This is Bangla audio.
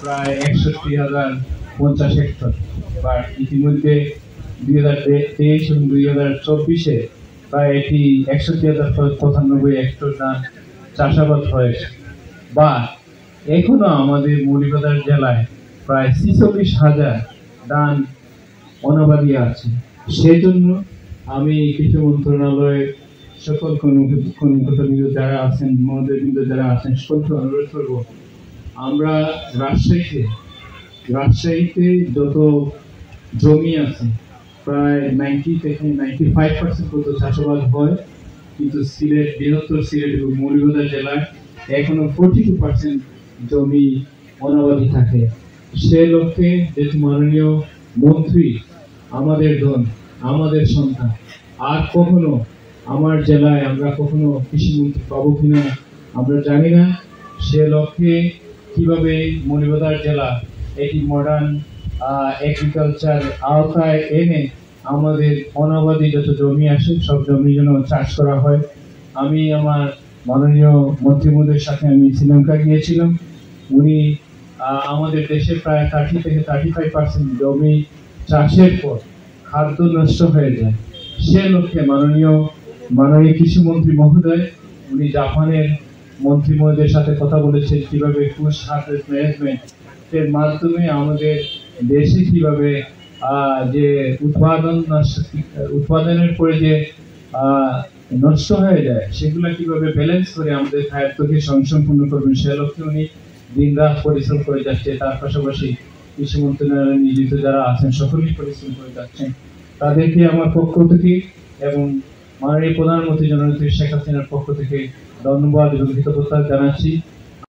প্রায় 61,050 হেক্টর, বাট ইতিমধ্যে 2023 এবং 2024-এ প্রায় এটি 61,095 হেক্টর ধান চাষাবাদ হয়েছে। বা এখনো আমাদের মৌলভীবাজার জেলায় প্রায় 46,000 ধান অনাবাদি আছে। সেজন্য আমি কৃষি মন্ত্রণালয়ের সকল কর্মকর্তাবৃন্দ যারা আছেন, মহোদয়বৃন্দ যারা আছেন, সকলকে অনুরোধ করবো, আমরা রাজশাহীতে যত জমি আছে প্রায় 90 থেকে 95% পর্যন্ত চাষাবাদ হয়, কিন্তু বৃহত্তর সিলেট এবং মৌলভীবাজার জেলায় এখনো 42% জমি অনাবাদি থাকে। সে লক্ষ্যে যেহেতু মাননীয় মন্ত্রী আমাদের ধন, আমাদের সন্তান, আর কখনো আমার জেলায় আমরা কখনো কৃষিমন্ত্রী পাবো কিনা আমরা জানি না। সে লক্ষ্যে কিভাবে মৌলভীবাজার জেলা এটি মডার্ন এগ্রিকালচার আওতায় এনে আমাদের অনাবাদি যত জমি আসে সব জমি যেন চাষ করা হয়। আমি আমার মাননীয় মন্ত্রী মহোদয়ের সাথে আমি শ্রীলঙ্কা গিয়েছিলাম। উনি আমাদের দেশে প্রায় 30 থেকে 35% জমি চাষের পর খাদ্য নষ্ট হয়ে যায়। সে লক্ষ্যে মাননীয় কৃষিমন্ত্রী মহোদয় উনি জাপানের মন্ত্রী মহোদয়ের সাথে কথা বলেছেন কিভাবে ফুড হারভেস্ট ম্যানেজমেন্টের মাধ্যমে আমাদের দেশে কিভাবে যে উৎপাদনের পরে যে নষ্ট হয়ে যায় সেগুলো কিভাবে ব্যালেন্স করে আমাদের খাদ্যকে স্বয়ংসম্পূর্ণ করবেন, সে লক্ষ্যে উনি দিন রাত পরিশ্রম করে যাচ্ছে। তার পাশাপাশি কৃষি মন্ত্রণালয়ে নিয়োজিত যারা আছেন সকলেই পরিশ্রম করে যাচ্ছেন। তাদেরকে আমার পক্ষ থেকে এবং মাননীয় প্রধানমন্ত্রী জননেত্রী শেখ হাসিনার পক্ষ থেকে ধন্যবাদ এবং কৃতজ্ঞতা জানাচ্ছি।